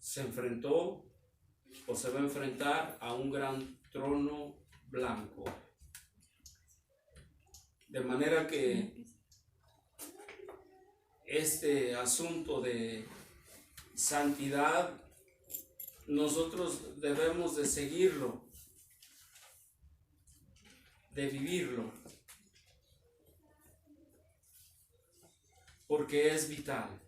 se enfrentó o se va a enfrentar a un gran trono blanco. De manera que este asunto de santidad nosotros debemos de seguirlo, de vivirlo, porque es vital.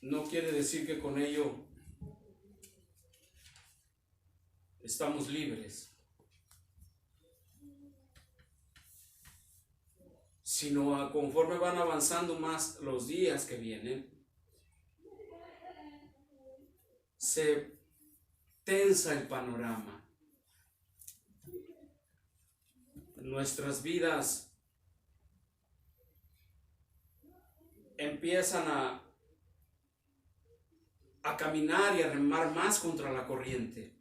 No quiere decir que con ello estamos libres, sino conforme van avanzando más los días que vienen, se tensa el panorama. Nuestras vidas empiezan a caminar y a remar más contra la corriente.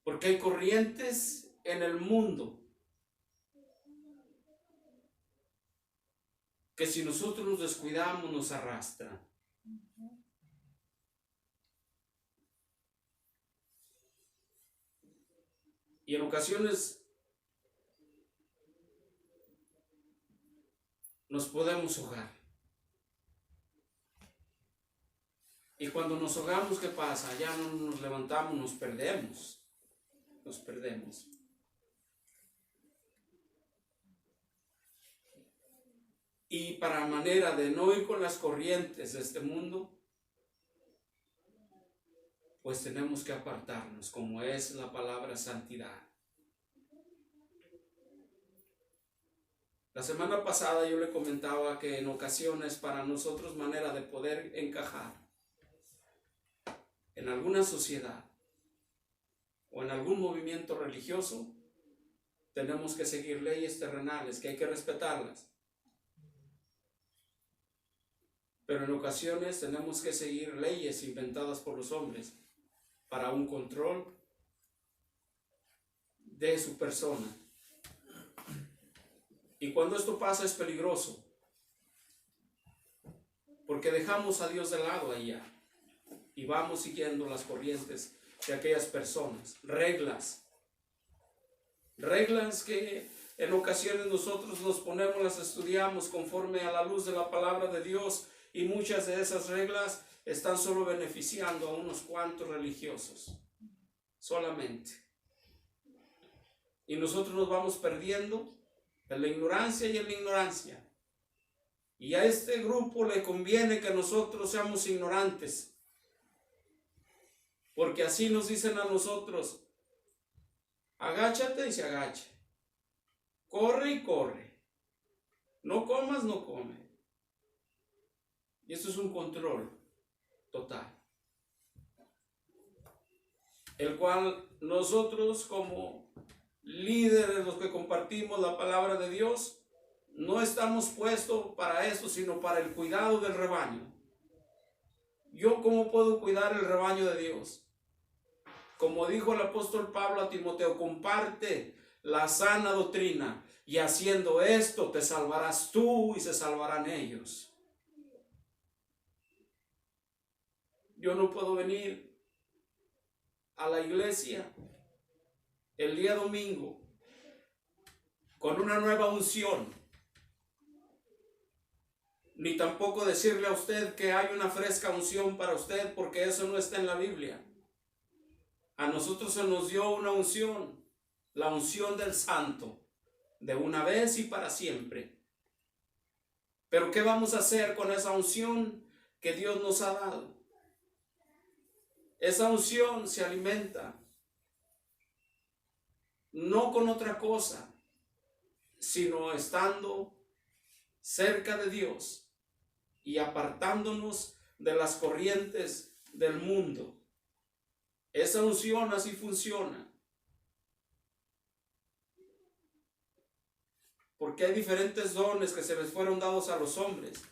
Porque hay corrientes en el mundo que si nosotros nos descuidamos nos arrastran. Y en ocasiones nos podemos ahogar. Y cuando nos ahogamos, ¿qué pasa? Ya no nos levantamos, nos perdemos. Nos perdemos. Y para manera de no ir con las corrientes de este mundo, pues tenemos que apartarnos, como es la palabra santidad. La semana pasada yo le comentaba que en ocasiones para nosotros manera de poder encajar en alguna sociedad o en algún movimiento religioso, tenemos que seguir leyes terrenales, que hay que respetarlas. Pero en ocasiones tenemos que seguir leyes inventadas por los hombres para un control de su persona. Y cuando esto pasa es peligroso, porque dejamos a Dios de lado allá y vamos siguiendo las corrientes de aquellas personas, reglas que en ocasiones nosotros nos ponemos, las estudiamos conforme a la luz de la palabra de Dios, y muchas de esas reglas están solo beneficiando a unos cuantos religiosos, solamente. Y nosotros nos vamos perdiendo en la ignorancia y en la ignorancia. Y a este grupo le conviene que nosotros seamos ignorantes, porque así nos dicen a nosotros: agáchate y se agacha, corre y corre, no comas, no come. Y eso es un control total, el cual nosotros como líderes, los que compartimos la palabra de Dios, no estamos puestos para eso, sino para el cuidado del rebaño. ¿Yo cómo puedo cuidar el rebaño de Dios? Como dijo el apóstol Pablo a Timoteo: comparte la sana doctrina, y haciendo esto te salvarás tú y se salvarán ellos. Yo no puedo venir a la iglesia el día domingo con una nueva unción, ni tampoco decirle a usted que hay una fresca unción para usted, porque eso no está en la Biblia. A nosotros se nos dio una unción, la unción del Santo, de una vez y para siempre. Pero ¿qué vamos a hacer con esa unción que Dios nos ha dado? Esa unción se alimenta no con otra cosa, sino estando cerca de Dios y apartándonos de las corrientes del mundo. Esa unción así funciona. Porque hay diferentes dones que se les fueron dados a los hombres,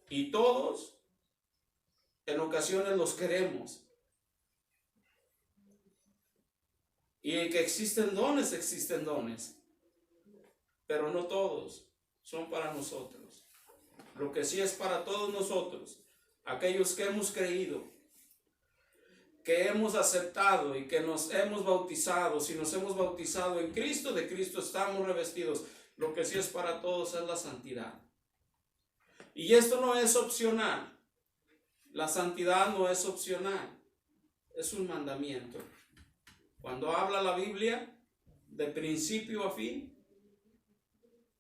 y todos en ocasiones los queremos. Y que existen dones, pero no todos son para nosotros. Lo que sí es para todos nosotros, aquellos que hemos creído, que hemos aceptado y que nos hemos bautizado. Si nos hemos bautizado en Cristo, de Cristo estamos revestidos. Lo que sí es para todos es la santidad. Y esto no es opcional. La santidad no es opcional, es un mandamiento. Cuando habla la Biblia, de principio a fin,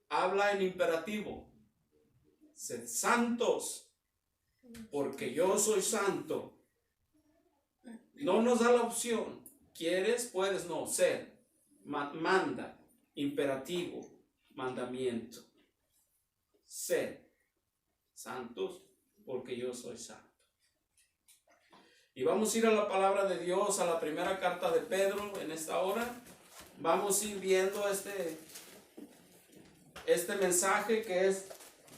habla en imperativo. Sed santos, porque yo soy santo. No nos da la opción. ¿Quieres? Puedes. No. Ser. Manda. Imperativo. Mandamiento. Ser santos, porque yo soy santo. Y vamos a ir a la palabra de Dios, a la primera carta de Pedro en esta hora. Vamos a ir viendo este mensaje que es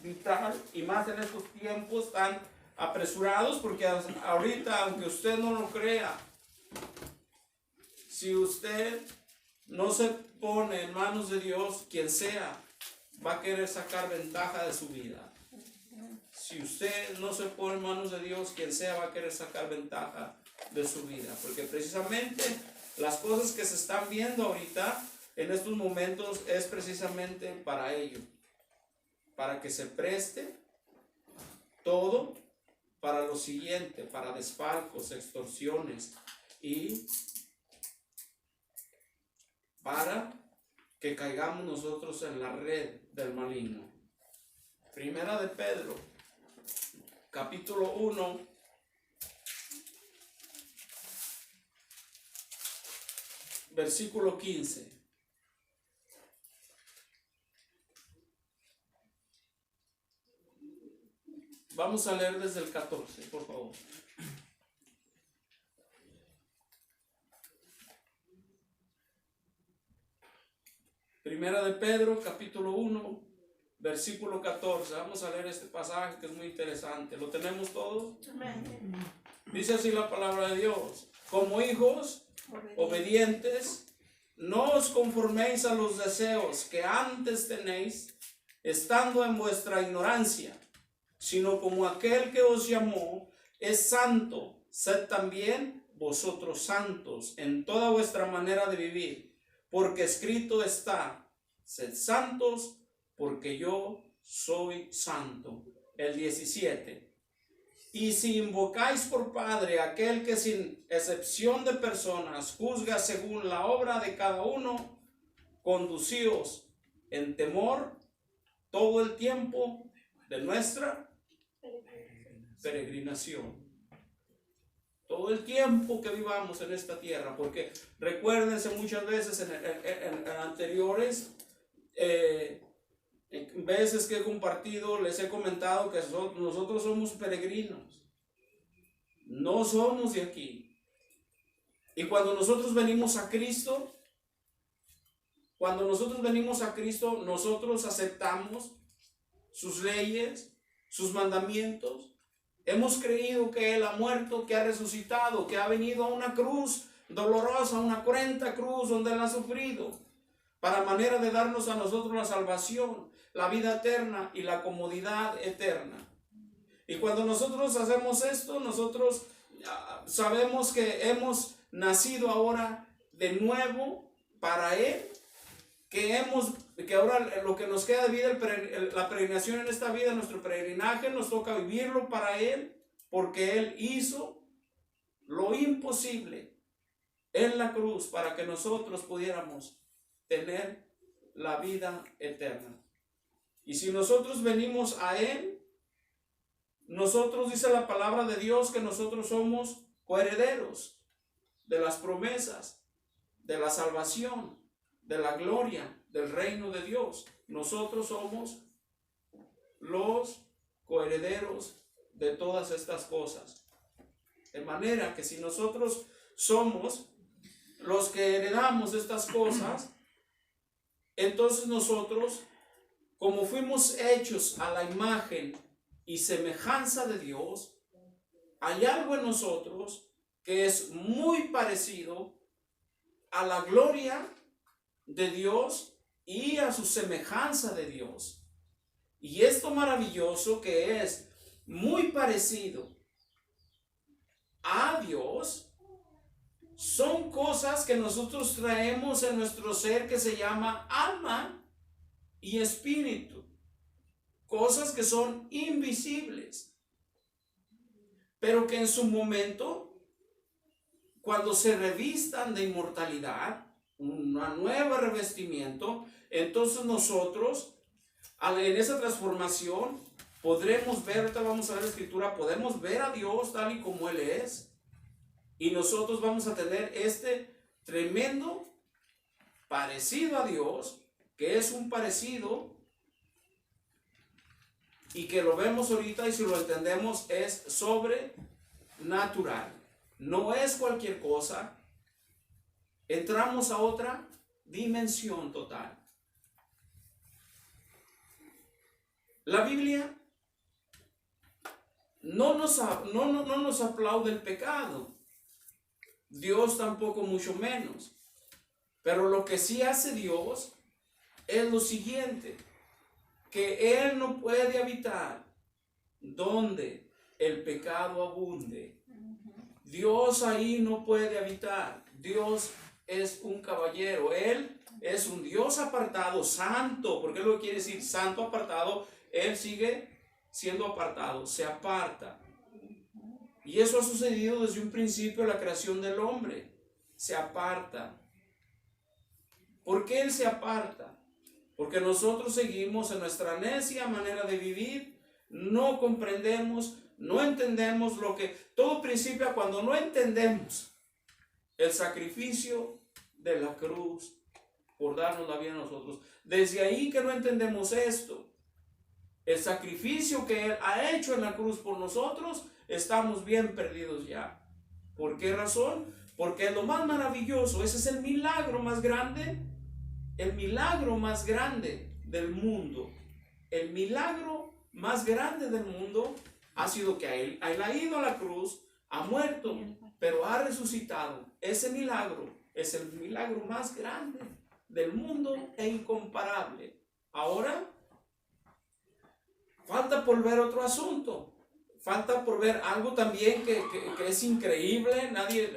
vital, y más en estos tiempos tan apresurados, porque ahorita, aunque usted no lo crea, si usted no se pone en manos de Dios, quien sea va a querer sacar ventaja de su vida. Si usted no se pone en manos de Dios, quien sea va a querer sacar ventaja de su vida, porque precisamente las cosas que se están viendo ahorita en estos momentos es precisamente para ello, para que se preste todo para lo siguiente, para desfalcos, extorsiones, y para que caigamos nosotros en la red del maligno. Primera de Pedro, capítulo 1, versículo 15. Vamos a leer desde el 14, por favor. Primera de Pedro, capítulo 1, versículo 14. Vamos a leer este pasaje que es muy interesante. ¿Lo tenemos todos? Amén. Dice así la palabra de Dios: como hijos obedientes, no os conforméis a los deseos que antes tenéis, estando en vuestra ignorancia, sino como aquel que os llamó es santo, sed también vosotros santos en toda vuestra manera de vivir, porque escrito está: sed santos, porque yo soy santo. El 17. Y si invocáis por Padre aquel que sin excepción de personas juzga según la obra de cada uno, conducíos en temor todo el tiempo de nuestra peregrinación. Todo el tiempo que vivamos en esta tierra, porque recuérdense, muchas veces en anteriores veces que he compartido, les he comentado que nosotros somos peregrinos, no somos de aquí. Y cuando nosotros venimos a Cristo, nosotros aceptamos sus leyes, sus mandamientos. Hemos creído que Él ha muerto, que ha resucitado, que ha venido a una cruz dolorosa, una cruenta cruz donde Él ha sufrido, para manera de darnos a nosotros la salvación, la vida eterna y la comodidad eterna. Y cuando nosotros hacemos esto, nosotros sabemos que hemos nacido ahora de nuevo para Él, que ahora lo que nos queda de vida, la peregrinación en esta vida, nuestro peregrinaje, nos toca vivirlo para Él, porque Él hizo lo imposible en la cruz para que nosotros pudiéramos tener la vida eterna. Y si nosotros venimos a Él, nosotros, dice la palabra de Dios, que nosotros somos coherederos de las promesas, de la salvación, de la gloria, del reino de Dios. Nosotros somos los coherederos de todas estas cosas. De manera que si nosotros somos los que heredamos estas cosas, entonces nosotros, como fuimos hechos a la imagen y semejanza de Dios, hay algo en nosotros que es muy parecido a la gloria de Dios y a su semejanza de Dios. Y esto maravilloso que es muy parecido a Dios, son cosas que nosotros traemos en nuestro ser que se llama alma y espíritu. Cosas que son invisibles, pero que en su momento, cuando se revistan de inmortalidad, un nuevo revestimiento, entonces nosotros, en esa transformación, podremos ver, ahorita vamos a ver la escritura, podemos ver a Dios tal y como Él es, y nosotros vamos a tener este tremendo parecido a Dios, que es un parecido, y que lo vemos ahorita, y si lo entendemos, es sobrenatural. No es cualquier cosa. Entramos a otra dimensión total. La Biblia no nos aplaude el pecado. Dios tampoco, mucho menos. Pero lo que sí hace Dios es lo siguiente: que Él no puede habitar donde el pecado abunde. Dios ahí no puede habitar. Dios es un caballero. Él es un Dios apartado, santo. ¿Por qué lo quiere decir santo, apartado? Él sigue siendo apartado, se aparta. Y eso ha sucedido desde un principio de la creación del hombre. Se aparta. ¿Por qué Él se aparta? Porque nosotros seguimos en nuestra necia manera de vivir, no comprendemos, no entendemos lo que... Todo principia cuando no entendemos el sacrificio de la cruz por darnos la vida a nosotros. Desde ahí que no entendemos esto, el sacrificio que Él ha hecho en la cruz por nosotros, estamos bien perdidos ya. ¿Por qué razón? Porque es lo más maravilloso, ese es el milagro más grande. El milagro más grande del mundo, el milagro más grande del mundo ha sido que Él ha ido a la cruz, ha muerto, pero ha resucitado. Ese milagro es el milagro más grande del mundo e incomparable. Ahora, falta por ver otro asunto. Falta por ver algo también que es increíble.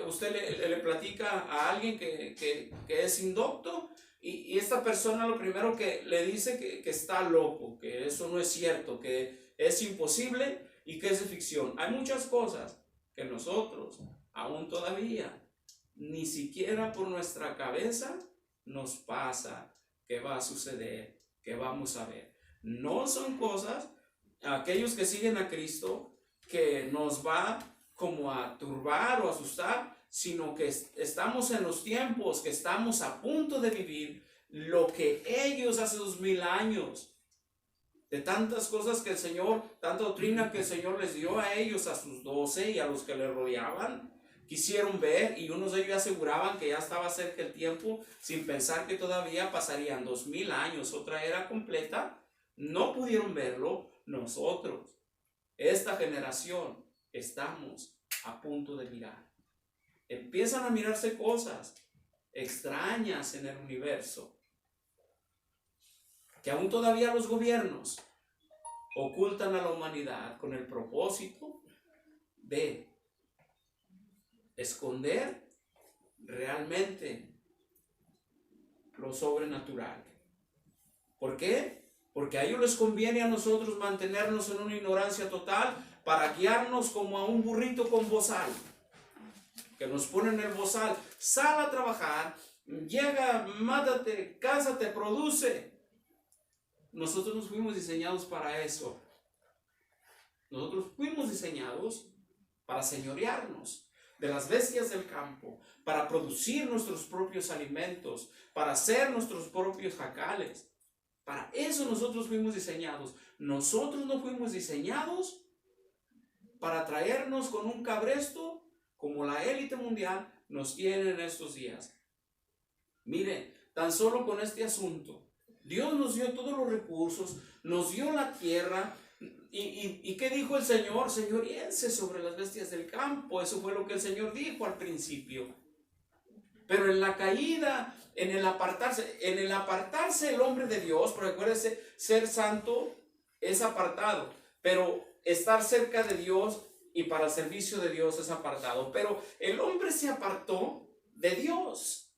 Usted le platica a alguien que es indocto. Y esta persona lo primero que le dice que está loco, que eso no es cierto, que es imposible y que es de ficción. Hay muchas cosas que nosotros aún todavía ni siquiera por nuestra cabeza nos pasa que va a suceder, que vamos a ver. No son cosas, aquellos que siguen a Cristo, que nos va como a turbar o asustar, sino que estamos en los tiempos, que estamos a punto de vivir lo que ellos hace 2000 años, de tantas cosas que el Señor, tanta doctrina que el Señor les dio a ellos, a sus 12 y a los que le rodeaban, quisieron ver, y unos de ellos aseguraban que ya estaba cerca el tiempo, sin pensar que todavía pasarían 2000 años, otra era completa. No pudieron verlo. Nosotros, esta generación, estamos a punto de mirar. Empiezan a mirarse cosas extrañas en el universo, que aún todavía los gobiernos ocultan a la humanidad con el propósito de esconder realmente lo sobrenatural. ¿Por qué? Porque a ellos les conviene a nosotros mantenernos en una ignorancia total para guiarnos como a un burrito con bozal, que nos ponen el bozal: sal a trabajar, llega, mátate, cásate, produce. Nosotros nos fuimos diseñados para eso. Nosotros fuimos diseñados para señorearnos de las bestias del campo, para producir nuestros propios alimentos, para hacer nuestros propios jacales. Para eso nosotros fuimos diseñados. Nosotros no fuimos diseñados para traernos con un cabresto como la élite mundial nos tiene en estos días. Miren, tan solo con este asunto, Dios nos dio todos los recursos, nos dio la tierra. ¿Y qué dijo el Señor? Señoríense sobre las bestias del campo. Eso fue lo que el Señor dijo al principio. Pero en la caída, en el apartarse el hombre de Dios, porque acuérdese, ser santo es apartado, pero estar cerca de Dios y para el servicio de Dios es apartado. Pero el hombre se apartó de Dios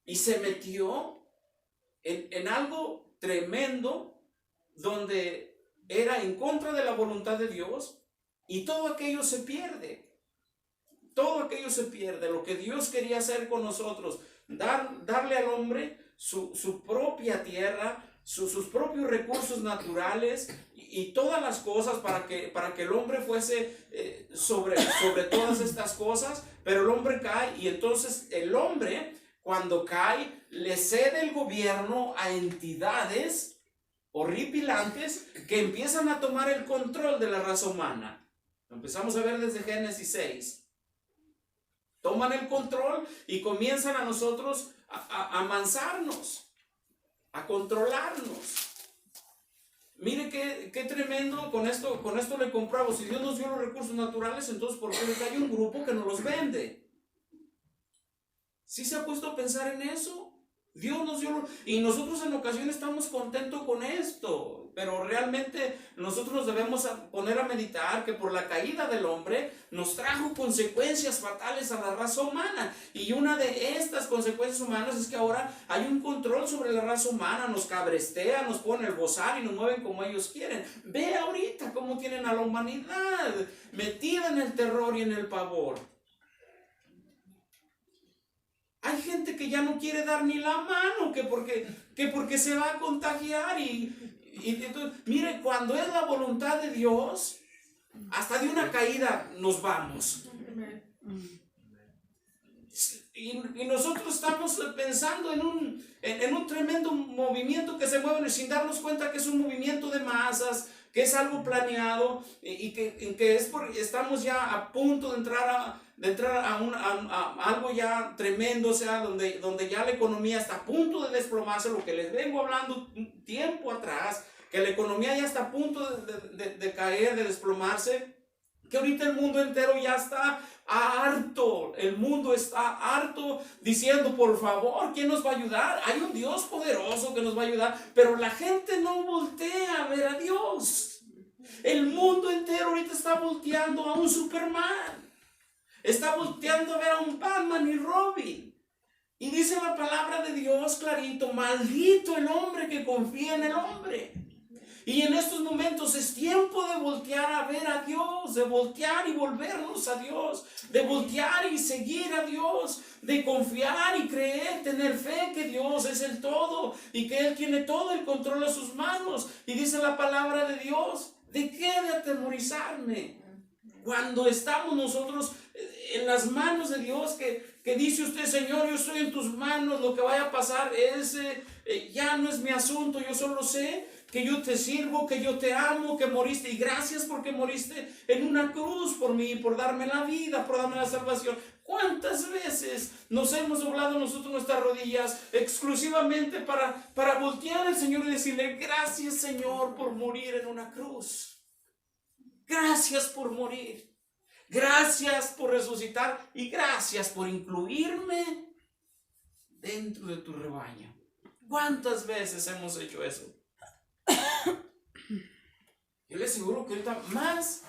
y se metió en algo tremendo donde era en contra de la voluntad de Dios, y todo aquello se pierde. Todo aquello se pierde. Lo que Dios quería hacer con nosotros, darle al hombre su propia tierra, sus propios recursos naturales y todas las cosas para que el hombre fuese sobre todas estas cosas. Pero el hombre cae, y entonces el hombre, cuando cae, le cede el gobierno a entidades horripilantes que empiezan a tomar el control de la raza humana. Lo empezamos a ver desde Génesis 6. Toman el control y comienzan a nosotros a amansarnos, a controlarnos. Mire qué tremendo. Con esto le compruebo. Si Dios nos dio los recursos naturales, entonces ¿por qué hay un grupo que nos los vende? ¿Sí se ha puesto a pensar en eso? Dios nos dio, y nosotros en ocasiones estamos contentos con esto, pero realmente nosotros nos debemos poner a meditar que por la caída del hombre nos trajo consecuencias fatales a la raza humana, y una de estas consecuencias humanas es que ahora hay un control sobre la raza humana. Nos cabrestea, nos pone el bozal y nos mueven como ellos quieren. Ve ahorita cómo tienen a la humanidad metida en el terror y en el pavor. Hay gente que ya no quiere dar ni la mano, que porque se va a contagiar. Y entonces, mire, cuando es la voluntad de Dios, hasta de una caída nos vamos. Y nosotros estamos pensando en un tremendo movimiento que se mueve sin darnos cuenta que es un movimiento de masas, que es algo planeado, y que estamos ya a punto de entrar a algo ya tremendo, o sea, donde ya la economía está a punto de desplomarse. Lo que les vengo hablando un tiempo atrás, que la economía ya está a punto de caer, de desplomarse, que ahorita el mundo entero ya está harto. El mundo está harto diciendo, por favor, ¿quién nos va a ayudar? Hay un Dios poderoso que nos va a ayudar, pero la gente no voltea a ver a Dios. El mundo entero ahorita está volteando a un Superman, está volteando a ver a un Batman y Robin. Y dice la palabra de Dios clarito: maldito el hombre que confía en el hombre. Y en estos momentos es tiempo de voltear a ver a Dios, de voltear y volvernos a Dios, de voltear y seguir a Dios, de confiar y creer, tener fe que Dios es el todo y que Él tiene todo el control en sus manos. Y dice la palabra de Dios: ¿de qué de atemorizarme? Cuando estamos nosotros en las manos de Dios, que dice usted: Señor, yo estoy en tus manos, lo que vaya a pasar ya no es mi asunto, yo solo sé que yo te sirvo, que yo te amo, que moriste, y gracias porque moriste en una cruz por mí, por darme la vida, por darme la salvación. ¿Cuántas veces nos hemos doblado nosotros nuestras rodillas exclusivamente para voltear al Señor y decirle: gracias, Señor, por morir en una cruz? Gracias por morir, gracias por resucitar, y gracias por incluirme dentro de tu rebaño. ¿Cuántas veces hemos hecho eso? Yo le aseguro que ahorita más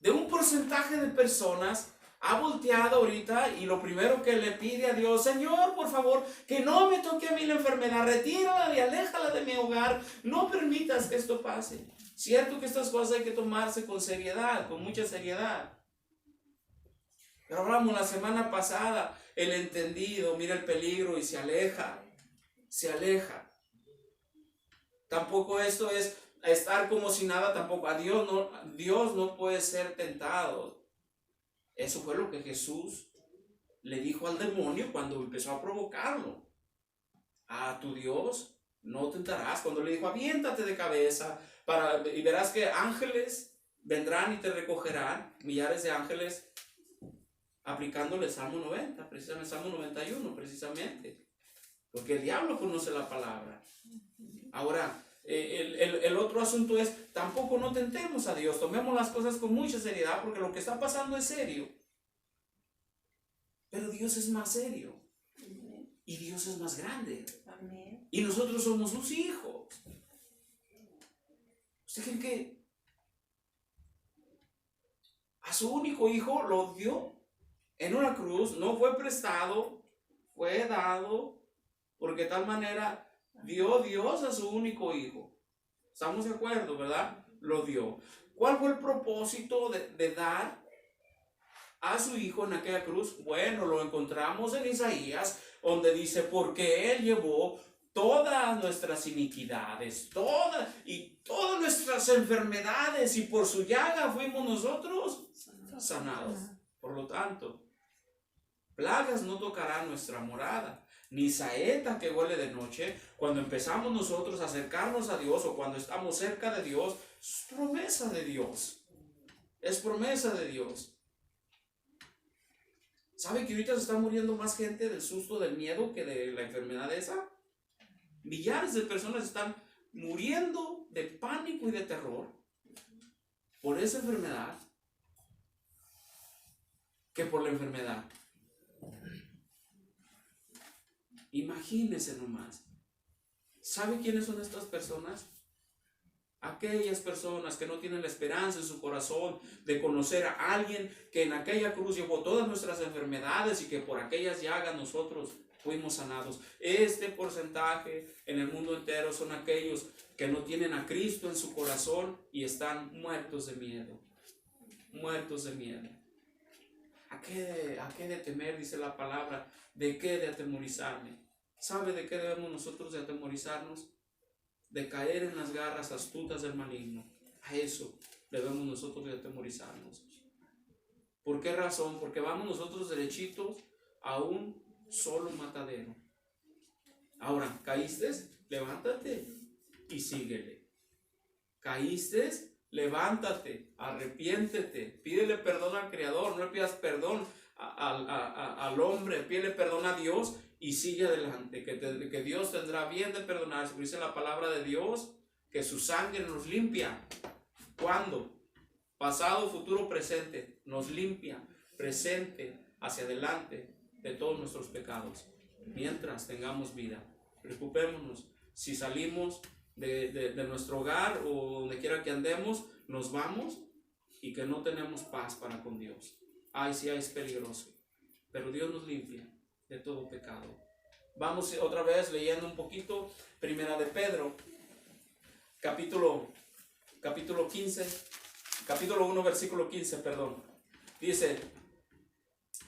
de un porcentaje de personas ha volteado ahorita, y lo primero que le pide a Dios: Señor, por favor, que no me toque a mí la enfermedad, retírala y aléjala de mi hogar, no permitas que esto pase. Cierto que estas cosas hay que tomarse con seriedad, con mucha seriedad. Pero hablamos la semana pasada, el entendido mira el peligro y se aleja. Tampoco esto es estar como si nada, tampoco. Dios no puede ser tentado. Eso fue lo que Jesús le dijo al demonio cuando empezó a provocarlo. A tu Dios no tentarás. Cuando le dijo: aviéntate de cabeza y verás que ángeles vendrán y te recogerán, millares de ángeles, aplicándole Salmo 90, precisamente Salmo 91, precisamente. Porque el diablo conoce la palabra. Ahora, el otro asunto es: tampoco no tentemos a Dios. Tomemos las cosas con mucha seriedad, porque lo que está pasando es serio. Pero Dios es más serio. y Dios es más grande. Amén. Y nosotros somos sus hijos. ¿Usted cree que a su único hijo lo dio en una cruz? No fue prestado, fue dado, porque de tal manera dio Dios a su único hijo. ¿Estamos de acuerdo, verdad? Lo dio. ¿Cuál fue el propósito de dar a su hijo en aquella cruz? Bueno, lo encontramos en Isaías, donde dice, porque Él llevó todas nuestras iniquidades, todas nuestras enfermedades, y por su llaga fuimos nosotros sanados. Por lo tanto, plagas no tocarán nuestra morada, ni saeta que huele de noche. Cuando empezamos nosotros a acercarnos a Dios, o cuando estamos cerca de Dios, es promesa de Dios. Es promesa de Dios. ¿Sabe que ahorita se está muriendo más gente del susto, del miedo, que de la enfermedad esa? Millares de personas están muriendo de pánico y de terror por esa enfermedad que por la enfermedad. Imagínense nomás. ¿Sabe quiénes son estas personas? Aquellas personas que no tienen la esperanza en su corazón de conocer a alguien que en aquella cruz llevó todas nuestras enfermedades y que por aquellas llagas nosotros fuimos sanados. Este porcentaje en el mundo entero son aquellos que no tienen a Cristo en su corazón y están muertos de miedo. Muertos de miedo. ¿A qué de temer? Dice la palabra. ¿De qué de atemorizarme? ¿Sabe de qué debemos nosotros de atemorizarnos? De caer en las garras astutas del maligno. A eso debemos nosotros de atemorizarnos. ¿Por qué razón? Porque vamos nosotros derechitos a un solo matadero. Ahora, ¿caíste? Levántate y síguele. ¿Caíste? Levántate, arrepiéntete, pídele perdón al Creador, no le pidas perdón al hombre, pídele perdón a Dios y sigue adelante, que Dios tendrá bien de perdonar. Dice la palabra de Dios que su sangre nos limpia. ¿Cuándo? Pasado, futuro, presente. Nos limpia, presente, hacia adelante de todos nuestros pecados. Mientras tengamos vida, preocupémonos. Si salimos de nuestro hogar o donde quiera que andemos, nos vamos y que no tenemos paz para con Dios. Ay, sí, es peligroso. Pero Dios nos limpia de todo pecado. Vamos otra vez leyendo un poquito. Primera de Pedro, capítulo 1, versículo 15, perdón. Dice,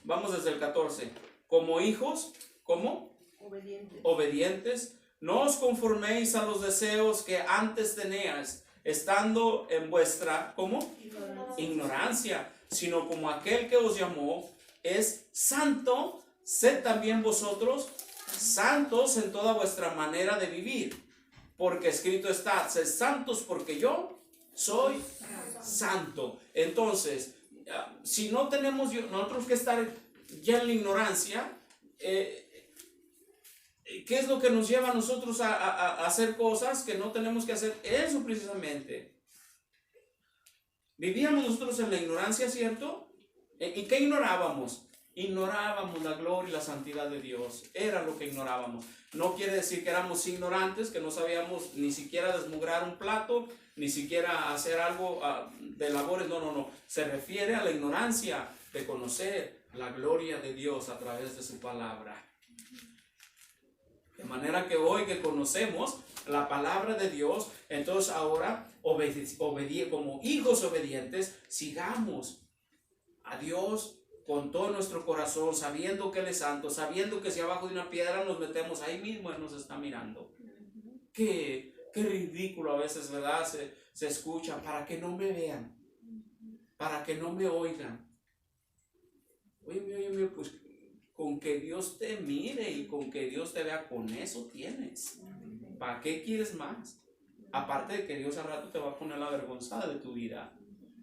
vamos desde el 14. Como hijos, ¿cómo? Obedientes. No os conforméis a los deseos que antes teníais, estando en vuestra, ¿cómo? Ignorancia, sino como aquel que os llamó es santo, sed también vosotros santos en toda vuestra manera de vivir, porque escrito está, sed santos porque yo soy santo. Entonces, si no tenemos nosotros que estar ya en la ignorancia, ¿qué es lo que nos lleva a nosotros a hacer cosas que no tenemos que hacer? Eso precisamente. Vivíamos nosotros en la ignorancia, ¿cierto? ¿Y qué ignorábamos? Ignorábamos la gloria y la santidad de Dios. Era lo que ignorábamos. No quiere decir que éramos ignorantes, que no sabíamos ni siquiera desmugrar un plato, ni siquiera hacer algo de labores. No. Se refiere a la ignorancia de conocer la gloria de Dios a través de su palabra. De manera que hoy que conocemos la palabra de Dios, entonces ahora como hijos obedientes, sigamos a Dios con todo nuestro corazón, sabiendo que Él es santo, sabiendo que si abajo de una piedra nos metemos, ahí mismo Él nos está mirando. Qué ridículo a veces, ¿verdad? Se escucha, para que no me vean, para que no me oigan. Oye, pues con que Dios te mire y con que Dios te vea, con eso tienes. ¿Para qué quieres más? Aparte de que Dios al rato te va a poner la vergüenza de tu vida.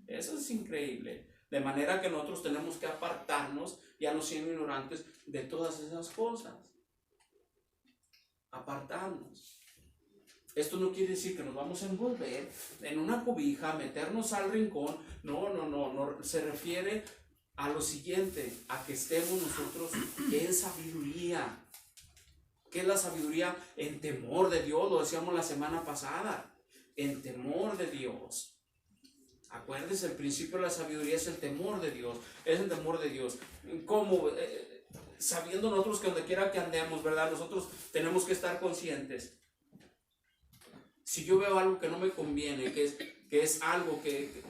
Eso es increíble. De manera que nosotros tenemos que apartarnos, ya no siendo ignorantes, de todas esas cosas. Apartarnos. Esto no quiere decir que nos vamos a envolver en una cobija, meternos al rincón. No. Se refiere a lo siguiente, a que estemos nosotros en sabiduría. ¿Qué es la sabiduría? En temor de Dios, lo decíamos la semana pasada, en temor de Dios. Acuérdense, el principio de la sabiduría es el temor de Dios, es el temor de Dios. ¿Cómo? Sabiendo nosotros que donde quiera que andemos, ¿verdad? Nosotros tenemos que estar conscientes. Si yo veo algo que no me conviene, que es algo que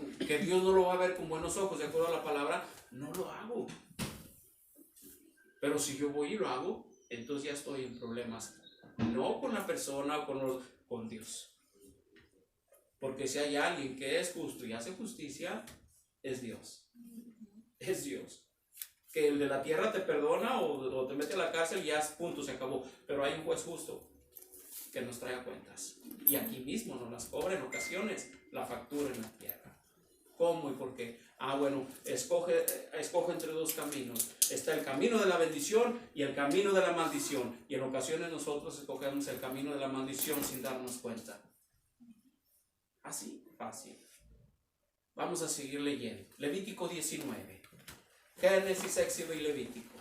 Dios no lo va a ver con buenos ojos, de acuerdo a la palabra, no lo hago. Pero si yo voy y lo hago, entonces ya estoy en problemas. No con la persona o con Dios. Porque si hay alguien que es justo y hace justicia, es Dios. Es Dios. Que el de la tierra te perdona o te mete a la cárcel y ya, punto, se acabó. Pero hay un juez justo que nos trae cuentas. Y aquí mismo nos las cobra en ocasiones la factura en la tierra. ¿Cómo y por qué? Bueno, escoge entre dos caminos. Está el camino de la bendición y el camino de la maldición. Y en ocasiones nosotros escogemos el camino de la maldición sin darnos cuenta. Así, fácil. Vamos a seguir leyendo. Levítico 19. Génesis, Éxodo y Levítico.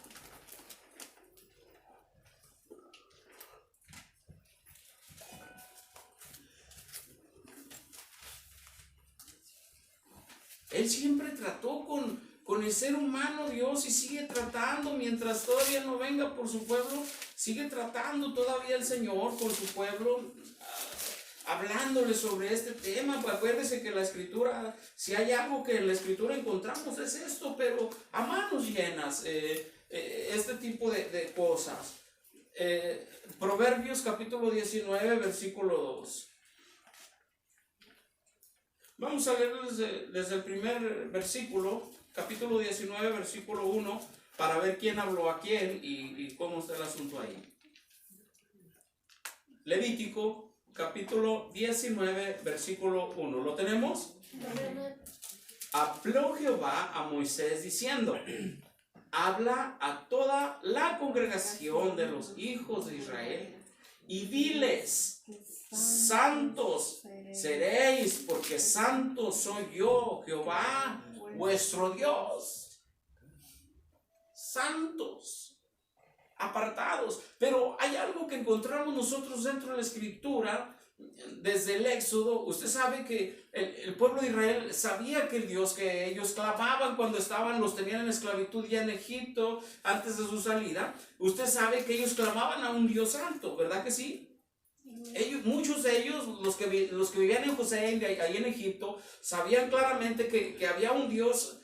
Él siempre trató con el ser humano, Dios, y sigue tratando mientras todavía no venga por su pueblo. Sigue tratando todavía el Señor con su pueblo, hablándole sobre este tema. Acuérdese que la Escritura, si hay algo que en la Escritura encontramos es esto, pero a manos llenas, este tipo de cosas. Proverbios capítulo 19, versículo 2. Vamos a leer desde el primer versículo, capítulo 19, versículo 1, para ver quién habló a quién y cómo está el asunto ahí. Levítico, capítulo 19, versículo 1. ¿Lo tenemos? Habló Jehová a Moisés diciendo: habla a toda la congregación de los hijos de Israel y diles: santos seréis, porque santo soy yo, Jehová, vuestro Dios. Santos, apartados. Pero hay algo que encontramos nosotros dentro de la Escritura, desde el Éxodo. Usted sabe que el pueblo de Israel sabía que el Dios que ellos clamaban cuando los tenían en esclavitud ya en Egipto, antes de su salida, usted sabe que ellos clamaban a un Dios santo, ¿verdad que sí? Muchos de ellos, los que vivían en José, ahí en Egipto, sabían claramente que había un Dios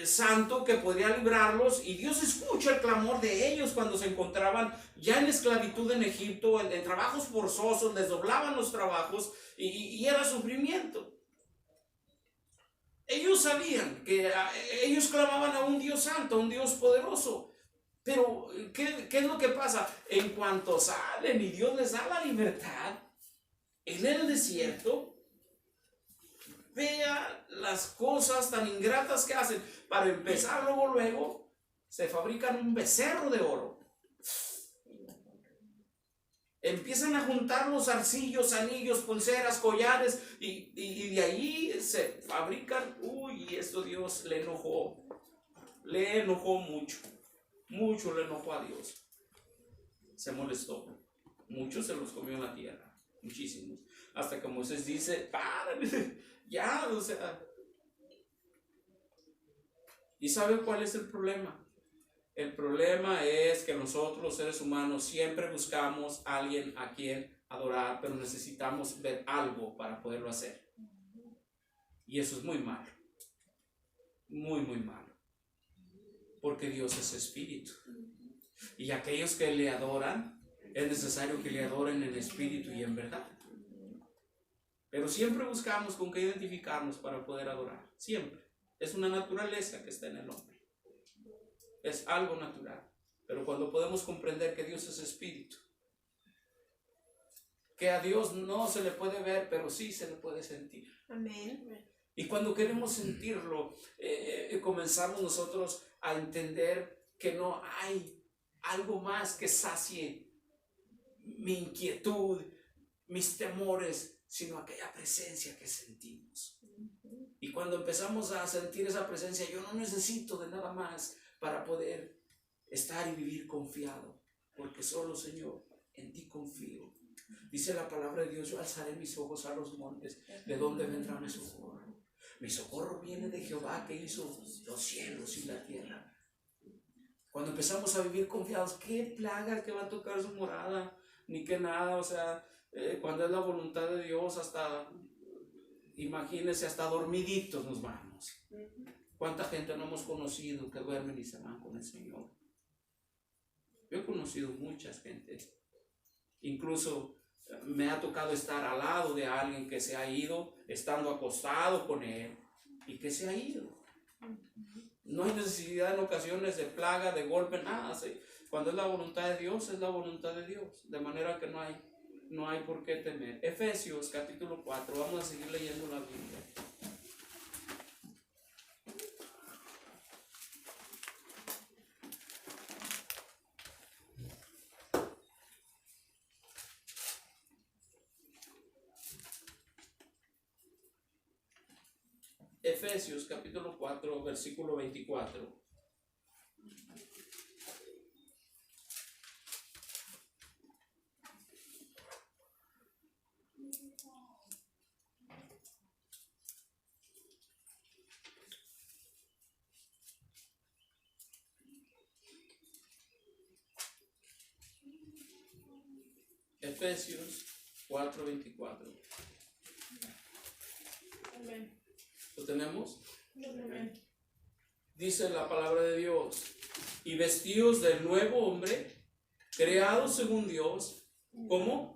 santo que podría librarlos, y Dios escucha el clamor de ellos cuando se encontraban ya en esclavitud en Egipto, en trabajos forzosos, les doblaban los trabajos y era sufrimiento. Ellos sabían que ellos clamaban a un Dios santo, a un Dios poderoso. Pero, ¿qué es lo que pasa? En cuanto salen y Dios les da la libertad en el desierto, vea las cosas tan ingratas que hacen. Para empezar, luego se fabrican un becerro de oro. Empiezan a juntar los zarcillos, anillos, pulseras, collares, y de ahí se fabrican. Uy, esto Dios le enojó mucho. Mucho le enojó a Dios. Se molestó. Muchos se los comió en la tierra. Muchísimos. Hasta que Moisés dice: párale, ya, o sea. ¿Y sabe cuál es el problema? El problema es que nosotros, los seres humanos, siempre buscamos a alguien a quien adorar, pero necesitamos ver algo para poderlo hacer. Y eso es muy malo. Muy, muy malo. Porque Dios es espíritu. Y aquellos que le adoran, es necesario que le adoren en espíritu y en verdad. Pero siempre buscamos con qué identificarnos para poder adorar. Siempre. Es una naturaleza que está en el hombre. Es algo natural. Pero cuando podemos comprender que Dios es espíritu, que a Dios no se le puede ver, pero sí se le puede sentir. Amén. Y cuando queremos sentirlo, comenzamos nosotros a entender que no hay algo más que sacie mi inquietud, mis temores, sino aquella presencia que sentimos. Y cuando empezamos a sentir esa presencia, yo no necesito de nada más para poder estar y vivir confiado. porque solo, Señor, en ti confío. Dice la palabra de Dios: yo alzaré mis ojos a los montes, ¿de dónde vendrá mi socorro? Mi socorro viene de Jehová, que hizo los cielos y la tierra. Cuando empezamos a vivir confiados, ¿qué plaga que va a tocar su morada? Ni que nada, o sea, cuando es la voluntad de Dios, hasta, imagínense, hasta dormiditos nos vamos. ¿Cuánta gente no hemos conocido que duermen y se van con el Señor? Yo he conocido muchas gentes. Incluso me ha tocado estar al lado de alguien que se ha ido, estando acostado con él, y que se ha ido. No hay necesidad en ocasiones de plaga, de golpe, nada. Cuando es la voluntad de Dios, es la voluntad de Dios. De manera que no hay por qué temer. Efesios capítulo 4, vamos a seguir leyendo la Biblia. Efesios capítulo 4, versículo 24. Efesios 4, 24. Amén. ¿Lo tenemos? Amén. Dice la palabra de Dios: y vestidos del nuevo hombre, creados según Dios, ¿cómo?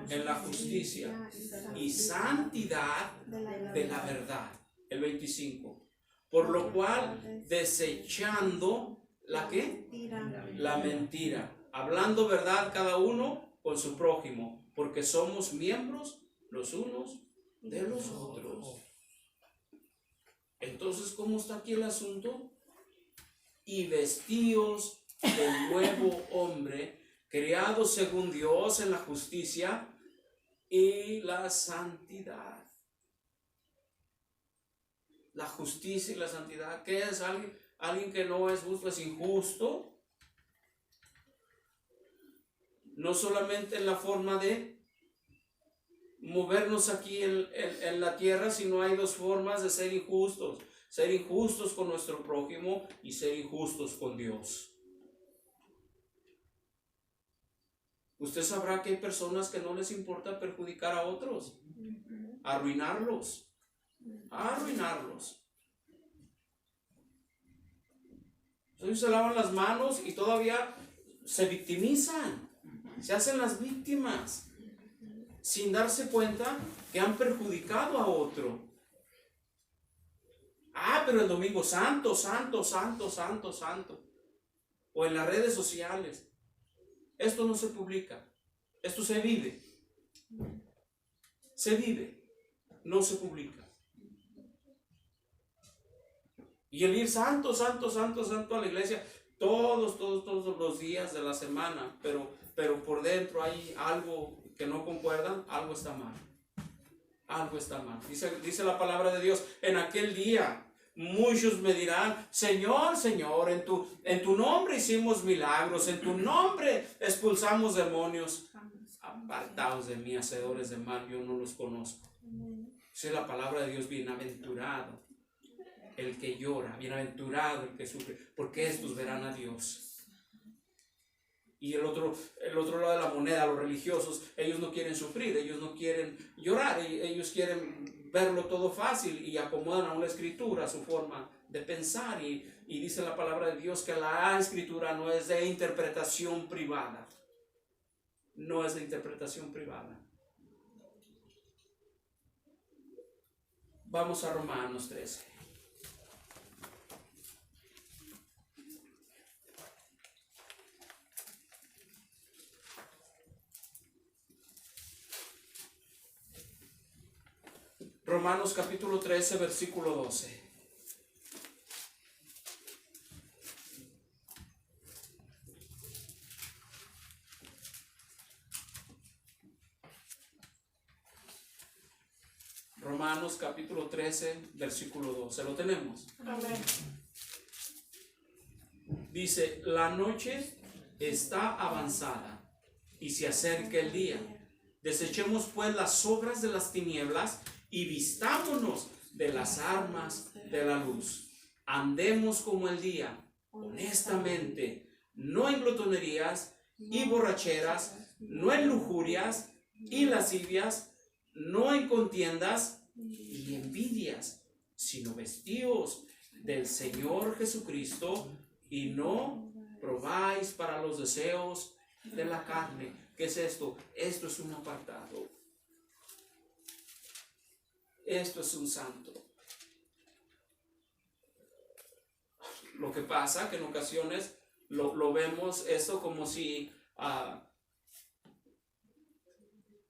En la justicia y santidad de la verdad. El 25. Por lo cual, desechando ¿la qué? La mentira, hablando verdad cada uno con su prójimo, porque somos miembros los unos de los otros. Entonces, ¿cómo está aquí el asunto? Y vestidos del nuevo hombre, creados según Dios en la justicia y la santidad. La justicia y la santidad. ¿Qué es? Alguien que no es justo, es injusto. No solamente en la forma de movernos aquí en la tierra, sino hay dos formas de ser injustos. Ser injustos con nuestro prójimo y ser injustos con Dios. Usted sabrá que hay personas que no les importa perjudicar a otros, arruinarlos. Ellos se lavan las manos y todavía se victimizan, se hacen las víctimas, sin darse cuenta que han perjudicado a otro. Pero el domingo, santo. O en las redes sociales. Esto no se publica, esto se vive. Se vive, no se publica. Y el ir santo a la iglesia todos los días de la semana, pero por dentro hay algo que no concuerda, algo está mal. Algo está mal. Dice la palabra de Dios: en aquel día muchos me dirán: Señor, Señor, en tu nombre hicimos milagros, en tu nombre expulsamos demonios. Apartaos de mí, hacedores de mal, yo no los conozco. Dice la palabra de Dios: bienaventurado el que llora, bienaventurado el que sufre, porque estos verán a Dios. Y el otro lado de la moneda, los religiosos, ellos no quieren sufrir, ellos no quieren llorar, ellos quieren verlo todo fácil y acomodan a una escritura su forma de pensar. Y dice la palabra de Dios que la escritura no es de interpretación privada. No es de interpretación privada. Vamos a Romanos 13. Romanos capítulo 13, versículo 12. Romanos capítulo 13, versículo 12. ¿Lo tenemos? Amén. Dice: la noche está avanzada y se acerca el día. Desechemos pues las obras de las tinieblas y vistámonos de las armas de la luz. Andemos como el día, honestamente, no en glotonerías y borracheras, no en lujurias y lascivias, no en contiendas y envidias, sino vestidos del Señor Jesucristo y no probáis para los deseos de la carne. ¿Qué es esto? Esto es un apartado. Esto es un santo. Lo que pasa que en ocasiones lo vemos esto como si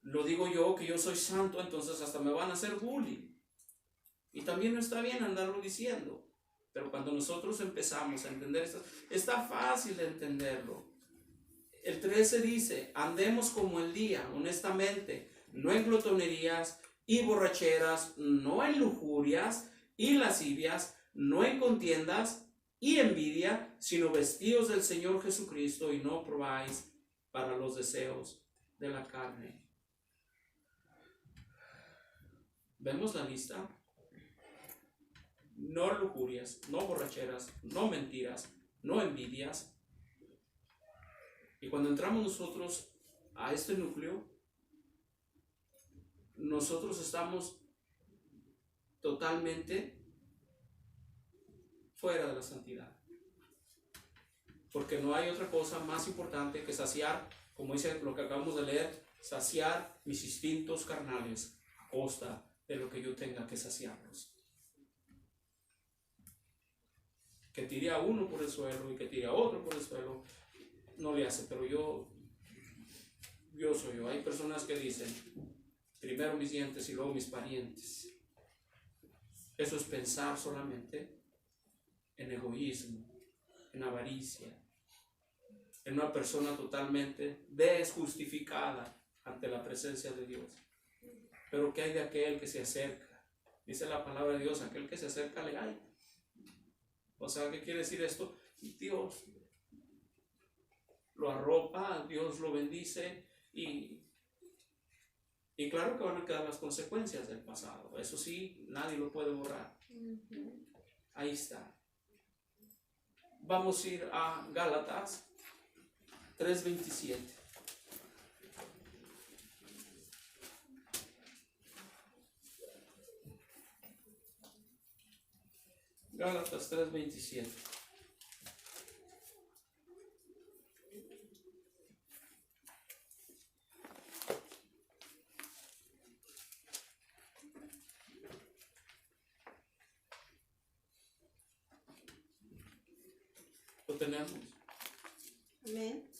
lo digo yo que yo soy santo, entonces hasta me van a hacer bullying. Y también no está bien andarlo diciendo. Pero cuando nosotros empezamos a entender esto, está fácil de entenderlo. El 13 dice, andemos como el día, honestamente, no en glotonerías y borracheras, no en lujurias y lascivias, no en contiendas y envidia, sino vestidos del Señor Jesucristo y no probáis para los deseos de la carne. ¿Vemos la lista? No lujurias, no borracheras, no mentiras, no envidias. Y cuando entramos nosotros a este núcleo, nosotros estamos totalmente fuera de la santidad. Porque no hay otra cosa más importante que saciar, como dice lo que acabamos de leer, saciar mis instintos carnales a costa de lo que yo tenga que saciarlos. Que tire a uno por el suelo y que tire a otro por el suelo, no le hace, pero yo soy yo. Hay personas que dicen, primero mis dientes y luego mis parientes. Eso es pensar solamente en egoísmo, en avaricia, en una persona totalmente desjustificada ante la presencia de Dios. Pero ¿qué hay de aquel que se acerca? Dice la palabra de Dios, aquel que se acerca le hay. O sea, ¿qué quiere decir esto? Dios lo arropa, Dios lo bendice y claro que van a quedar las consecuencias del pasado. Eso sí, nadie lo puede borrar. Ahí está. Vamos a ir a Gálatas 3:27. Gálatas 3:27. Lo tenemos. Amén.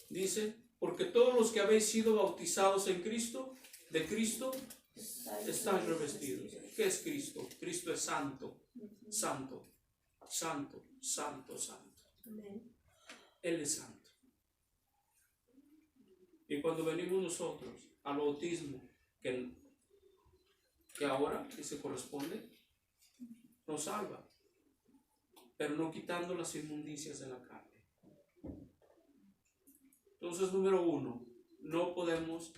Dice, porque todos los que habéis sido bautizados en Cristo, de Cristo, están revestidos. ¿Qué es Cristo? Cristo es santo, santo, santo, santo, santo. Amén. Él es santo. Y cuando venimos nosotros al bautismo, que ahora que se corresponde, nos salva, pero no quitando las inmundicias de la carne. Entonces, número 1, no podemos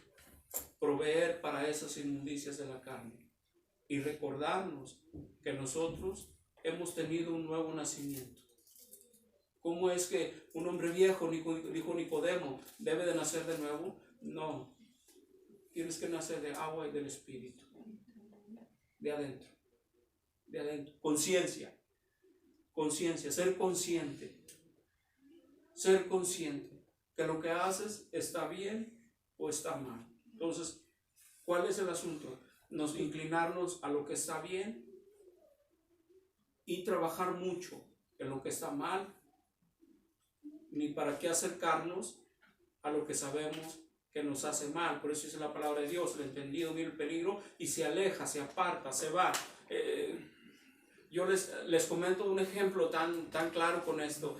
proveer para esas inmundicias de la carne y recordarnos que nosotros hemos tenido un nuevo nacimiento. ¿Cómo es que un hombre viejo, dijo Nicodemo, debe de nacer de nuevo? No, tienes que nacer de agua y del Espíritu, de adentro, de adentro. Conciencia, ser consciente que lo que haces está bien o está mal. Entonces, ¿cuál es el asunto? Nos inclinarnos a lo que está bien y trabajar mucho en lo que está mal, ni para qué acercarnos a lo que sabemos que nos hace mal. Por eso dice la palabra de Dios, el entendido mira el peligro y se aleja, se aparta, se va. Yo les comento un ejemplo tan claro con esto.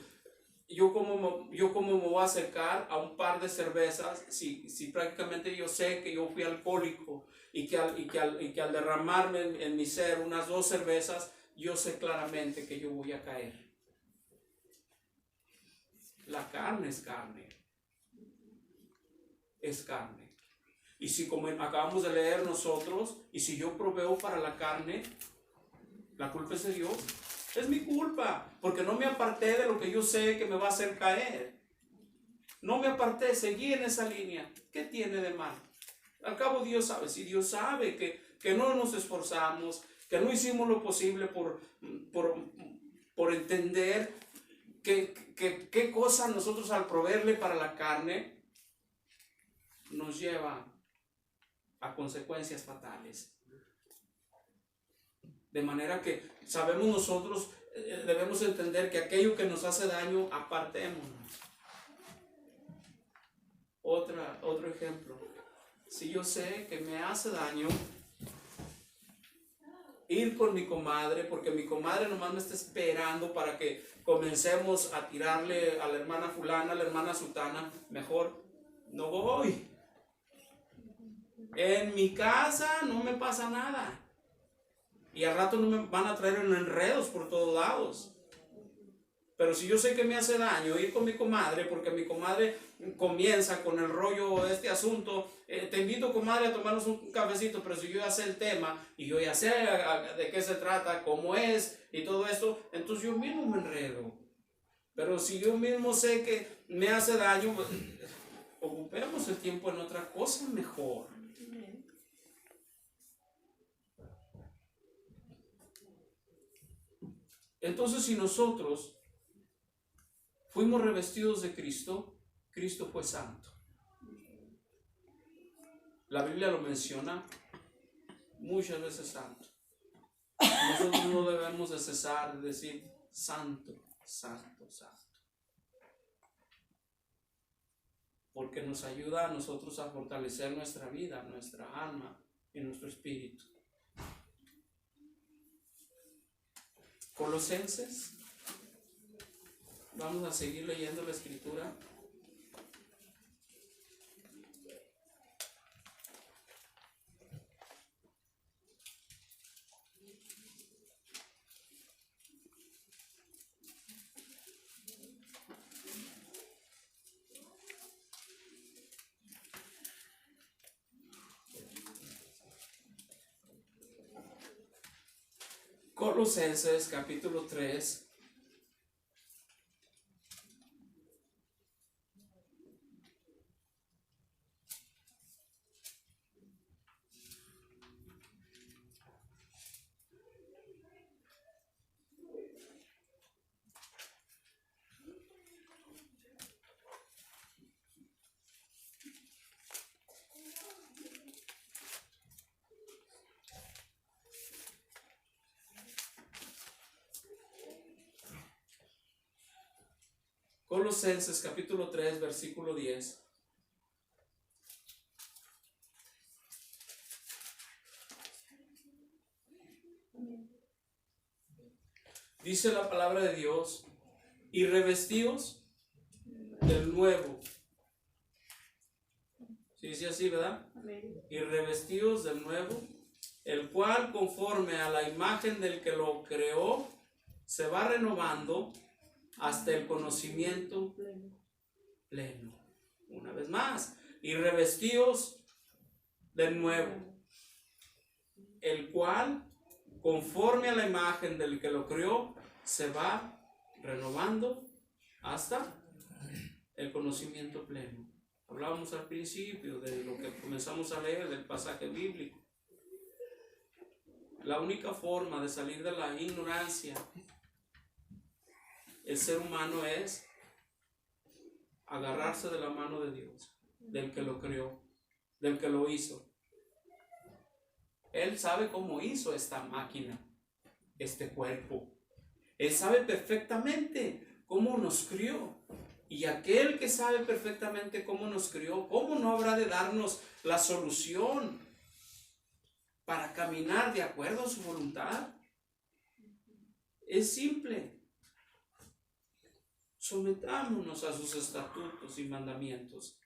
Yo como me voy a acercar a un par de cervezas si prácticamente yo sé que yo fui alcohólico y que al derramarme en mi ser unas 2 cervezas, yo sé claramente que yo voy a caer. La carne es carne. Es carne. Y si, como acabamos de leer nosotros, y si yo proveo para la carne, la culpa es de Dios. Es mi culpa, porque no me aparté de lo que yo sé que me va a hacer caer. No me aparté, seguí en esa línea. ¿Qué tiene de mal? Al cabo Dios sabe, si Dios sabe que no nos esforzamos, que no hicimos lo posible por entender qué cosa nosotros al proveerle para la carne nos lleva a consecuencias fatales. De manera que sabemos nosotros, debemos entender que aquello que nos hace daño, apartémonos. Otro ejemplo. Si yo sé que me hace daño ir con mi comadre, porque mi comadre nomás me está esperando para que comencemos a tirarle a la hermana fulana, a la hermana sultana, mejor no voy. En mi casa no me pasa nada. Y al rato no me van a traer en enredos por todos lados. Pero si yo sé que me hace daño ir con mi comadre, porque mi comadre comienza con el rollo de este asunto, te invito, comadre, a tomarnos un cafecito, pero si yo ya sé el tema y yo ya sé de qué se trata, cómo es y todo esto, entonces yo mismo me enredo. Pero si yo mismo sé que me hace daño, pues, ocupemos el tiempo en otra cosa mejor. Entonces, si nosotros fuimos revestidos de Cristo, Cristo fue santo. La Biblia lo menciona muchas veces santo. Nosotros no debemos de cesar de decir santo, santo, santo. Porque nos ayuda a nosotros a fortalecer nuestra vida, nuestra alma y nuestro espíritu. Colosenses. Vamos a seguir leyendo la escritura. Colosenses capítulo 3. Colosenses capítulo 3, versículo 10. Dice la palabra de Dios, y revestidos del nuevo. ¿Sí dice así, verdad? Y revestidos del nuevo, el cual conforme a la imagen del que lo creó, se va renovando hasta el conocimiento pleno. Una vez más, y revestidos del nuevo, el cual conforme a la imagen del que lo creó, se va renovando hasta el conocimiento pleno. Hablábamos al principio de lo que comenzamos a leer del pasaje bíblico. La única forma de salir de la ignorancia el ser humano es agarrarse de la mano de Dios, del que lo creó, del que lo hizo. Él sabe cómo hizo esta máquina, este cuerpo. Él sabe perfectamente cómo nos crió. Y aquel que sabe perfectamente cómo nos crió, ¿cómo no habrá de darnos la solución para caminar de acuerdo a su voluntad? Es simple. Sometámonos a sus estatutos y mandamientos.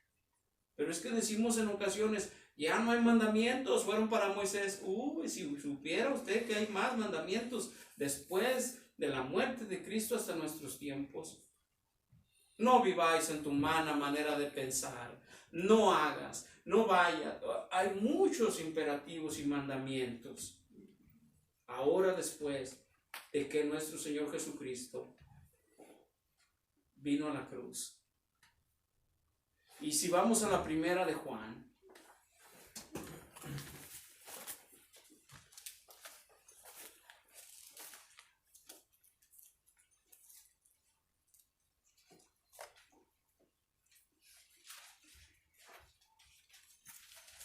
Pero es que decimos en ocasiones, ya no hay mandamientos, fueron para Moisés. Si supiera usted que hay más mandamientos después de la muerte de Cristo hasta nuestros tiempos. No viváis en tu humana manera de pensar. No hagas, no vayas. Hay muchos imperativos y mandamientos. Ahora, después de que nuestro Señor Jesucristo vino a la cruz. Y si vamos a la primera de Juan,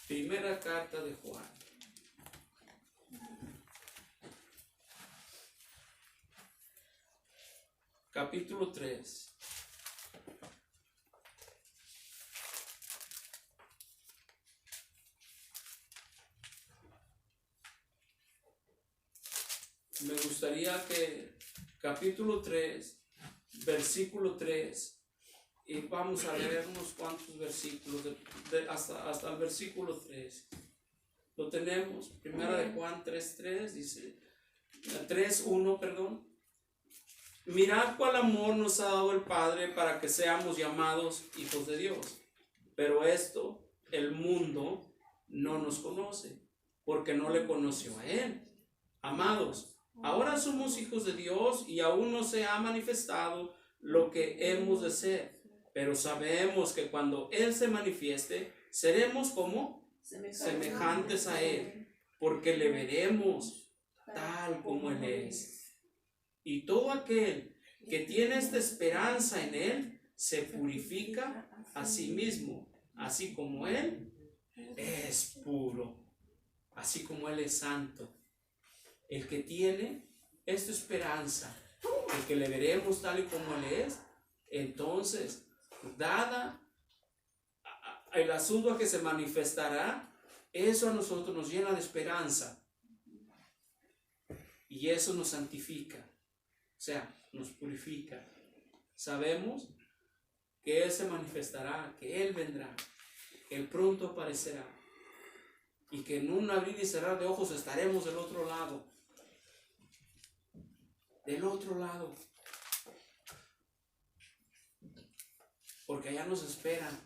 primera carta de Juan, capítulo 3. Me gustaría que capítulo 3, versículo 3, y vamos a leer unos cuantos versículos hasta el versículo 3. Lo tenemos, primera de Juan 3:3, dice, 3:1, perdón. Mirad cuál amor nos ha dado el Padre para que seamos llamados hijos de Dios. Pero esto el mundo no nos conoce, porque no le conoció a Él. Amados, ahora somos hijos de Dios y aún no se ha manifestado lo que hemos de ser. Pero sabemos que cuando Él se manifieste, seremos como semejantes a Él, porque le veremos tal como Él es. Y todo aquel que tiene esta esperanza en Él, se purifica a sí mismo, así como Él es puro, así como Él es santo. El que tiene esta esperanza, el que le veremos tal y como Él es, entonces, dada el asunto a que se manifestará, eso a nosotros nos llena de esperanza y eso nos santifica, o sea, nos purifica. Sabemos que Él se manifestará, que Él vendrá, que Él pronto aparecerá y que en un abrir y cerrar de ojos estaremos del otro lado. Del otro lado. Porque allá nos esperan.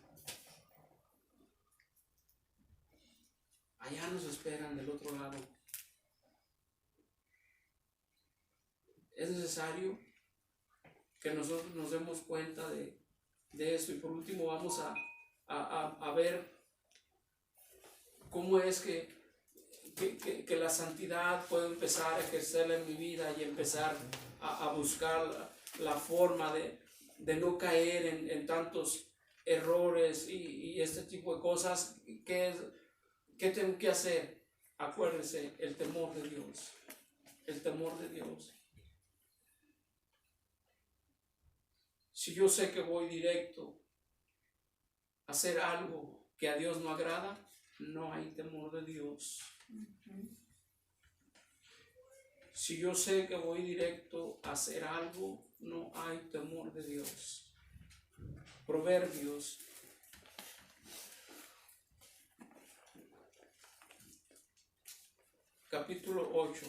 Allá nos esperan del otro lado. Es necesario que nosotros nos demos cuenta de esto. Y por último vamos a ver cómo es que la santidad puede empezar a ejercerla en mi vida y empezar a buscar la forma de no caer en tantos errores y este tipo de cosas. ¿Qué tengo que hacer? Acuérdense, el temor de Dios. El temor de Dios. Si yo sé que voy directo a hacer algo que a Dios no agrada, no hay temor de Dios. Si yo sé que voy directo a hacer algo, no hay temor de Dios. Proverbios capítulo 8.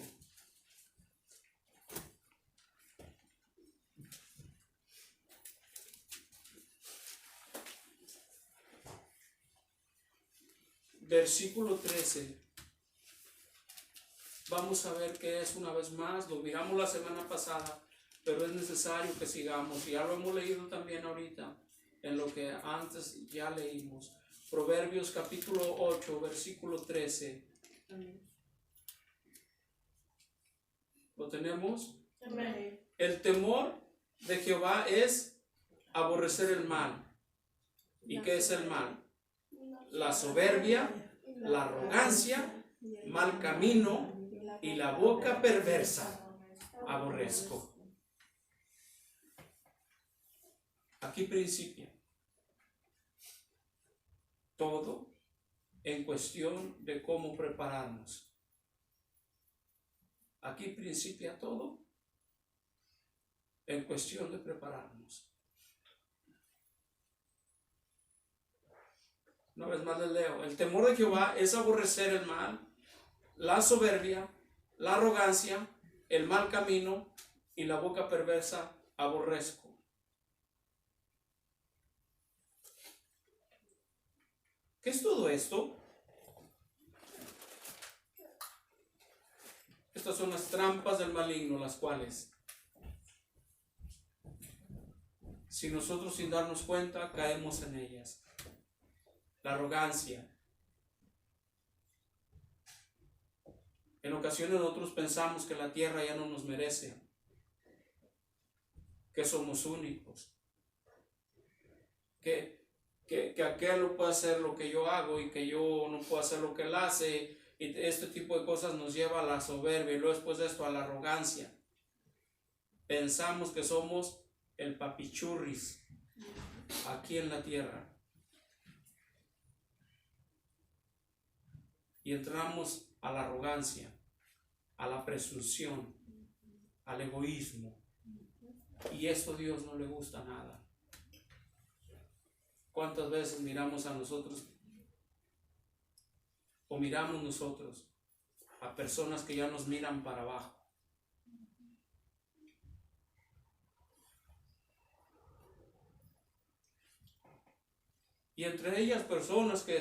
Versículo 13. Vamos a ver qué es una vez más. Lo miramos la semana pasada, pero es necesario que sigamos. Ya lo hemos leído también ahorita, en lo que antes ya leímos. Proverbios capítulo 8, versículo 13. ¿Lo tenemos? Amén. El temor de Jehová es aborrecer el mal. ¿Y qué es el mal? La soberbia, la arrogancia, mal camino y la boca perversa. Aborrezco. Aquí principia todo en cuestión de cómo prepararnos. Aquí principia todo en cuestión de prepararnos. Una vez más les leo. El temor de Jehová es aborrecer el mal, la soberbia, la arrogancia, el mal camino y la boca perversa. Aborrezco. ¿Qué es todo esto? Estas son las trampas del maligno, las cuales, si nosotros sin darnos cuenta, caemos en ellas. La arrogancia. En ocasiones nosotros pensamos que la tierra ya no nos merece, que somos únicos, que aquel no puede hacer lo que yo hago y que yo no puedo hacer lo que él hace. Y este tipo de cosas nos lleva a la soberbia y luego después de esto a la arrogancia. Pensamos que somos el papichurris aquí en la tierra. Y entramos a la arrogancia, a la presunción, al egoísmo. Y esto a Dios no le gusta nada. ¿Cuántas veces miramos a nosotros o miramos nosotros a personas que ya nos miran para abajo? Y entre ellas personas que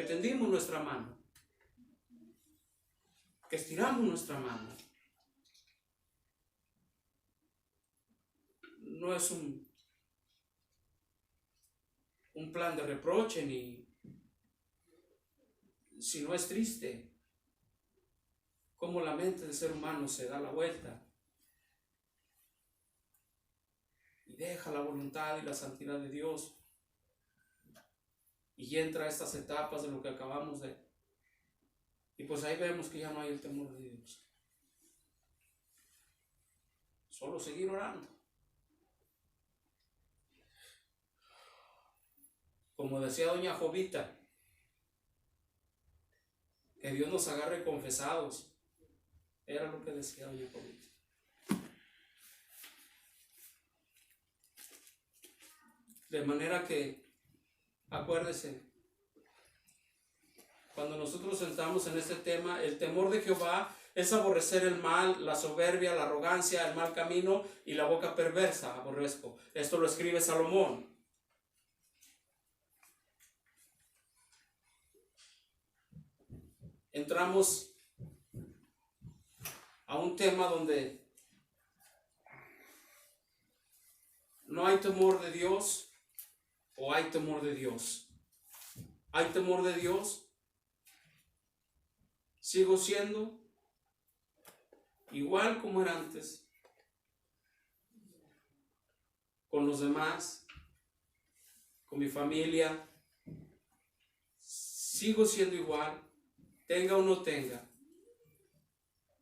tendimos nuestra mano, que estiramos nuestra mano. No es un plan de reproche, sino es triste cómo la mente del ser humano se da la vuelta y deja la voluntad y la santidad de Dios y entra a estas etapas de lo que acabamos de. Y pues ahí vemos que ya no hay el temor de Dios. Solo seguir orando. Como decía doña Jovita, que Dios nos agarre confesados. Era lo que decía doña Jovita. De manera que, acuérdese, cuando nosotros entramos en este tema, el temor de Jehová es aborrecer el mal, la soberbia, la arrogancia, el mal camino y la boca perversa, aborrezco. Esto lo escribe Salomón. Entramos a un tema donde no hay temor de Dios o hay temor de Dios. ¿Hay temor de Dios? ¿Sigo siendo igual como era antes? Con los demás, con mi familia, sigo siendo igual, tenga o no tenga.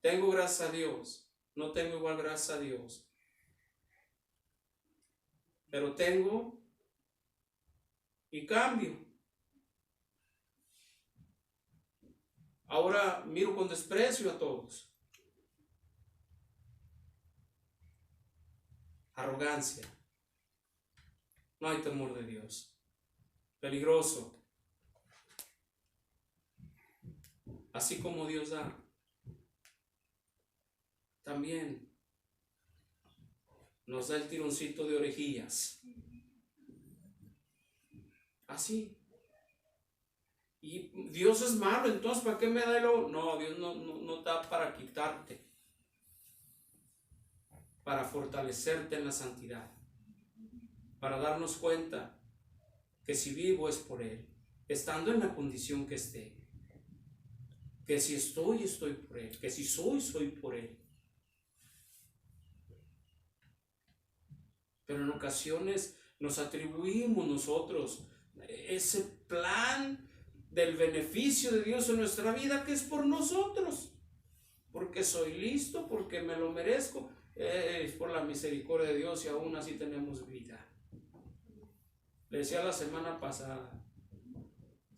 Tengo gracias a Dios, no tengo igual gracias a Dios. Pero tengo y cambio. Ahora miro con desprecio a todos. Arrogancia. No hay temor de Dios. Peligroso. Así como Dios da, también nos da el tironcito de orejillas. Así. Y Dios es malo, entonces ¿para qué me da el oro? No, Dios no da para quitarte, para fortalecerte en la santidad, para darnos cuenta que si vivo es por Él, estando en la condición que esté, que si estoy por Él, que si soy por Él. Pero en ocasiones nos atribuimos nosotros ese plan del beneficio de Dios en nuestra vida que es por nosotros, porque soy listo, porque me lo merezco, es por la misericordia de Dios y aún así tenemos vida. Le decía la semana pasada,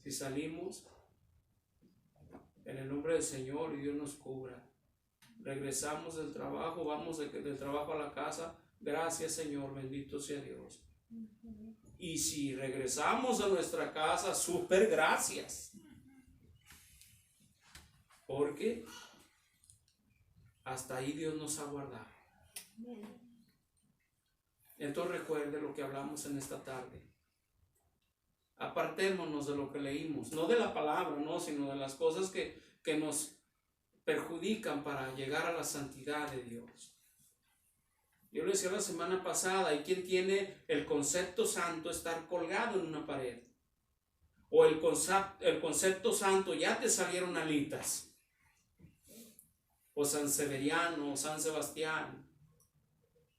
si salimos en el nombre del Señor y Dios nos cubra, regresamos del trabajo, vamos del trabajo a la casa, gracias Señor, bendito sea Dios. Y si regresamos a nuestra casa, súper gracias. Porque hasta ahí Dios nos ha guardado. Entonces recuerde lo que hablamos en esta tarde. Apartémonos de lo que leímos, no de la palabra, no, sino de las cosas que nos perjudican para llegar a la santidad de Dios. Yo lo decía la semana pasada, hay quien tiene el concepto santo estar colgado en una pared, o el concepto santo ya te salieron alitas, o San Severiano, o San Sebastián,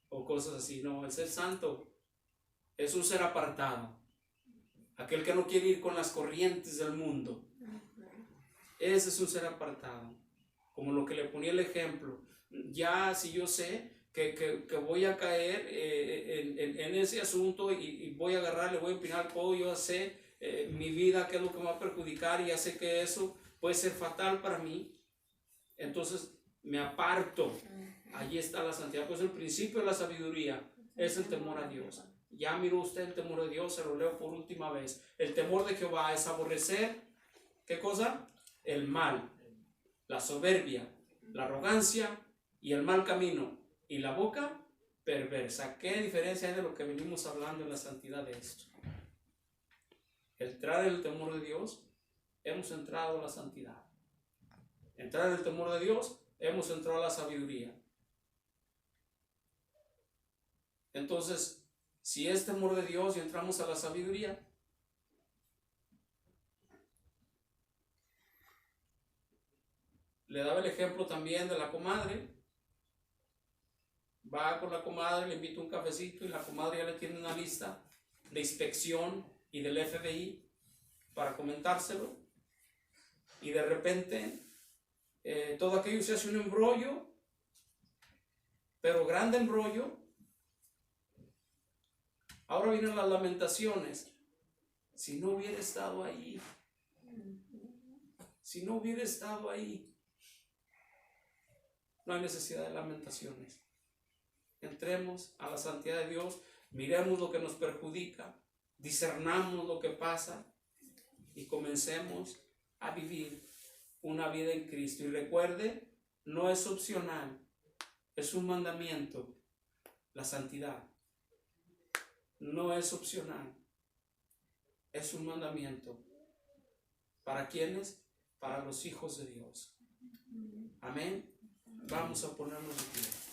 o cosas así. No, el ser santo es un ser apartado, aquel que no quiere ir con las corrientes del mundo. Ese es un ser apartado, como lo que le ponía el ejemplo. Ya si yo sé que voy a caer en ese asunto y voy a agarrar, le voy a empinar el codo, yo ya sé mi vida, qué es lo que me va a perjudicar, y ya sé que eso puede ser fatal para mí, entonces me aparto. Allí está la santidad. Pues el principio de la sabiduría es el temor a Dios. Ya miró usted el temor de Dios, se lo leo por última vez. El temor de Jehová es aborrecer, ¿qué cosa? El mal, la soberbia, la arrogancia y el mal camino, y la boca perversa. ¿Qué diferencia hay de lo que venimos hablando en la santidad de esto? Entrar en el temor de Dios, hemos entrado a la santidad. Entrar en el temor de Dios, hemos entrado a la sabiduría. Entonces, si es temor de Dios y entramos a la sabiduría, le daba el ejemplo también de la comadre. Va con la comadre, le invita un cafecito y la comadre ya le tiene una lista de inspección y del FBI para comentárselo, y de repente todo aquello se hace un embrollo, pero grande embrollo. Ahora vienen las lamentaciones. Si no hubiera estado ahí, si no hubiera estado ahí. No hay necesidad de lamentaciones. Entremos a la santidad de Dios, miremos lo que nos perjudica, discernamos lo que pasa y comencemos a vivir una vida en Cristo. Y recuerde, no es opcional, es un mandamiento. La santidad no es opcional, es un mandamiento. ¿Para quiénes? Para los hijos de Dios. Amén. Vamos a ponernos de pie.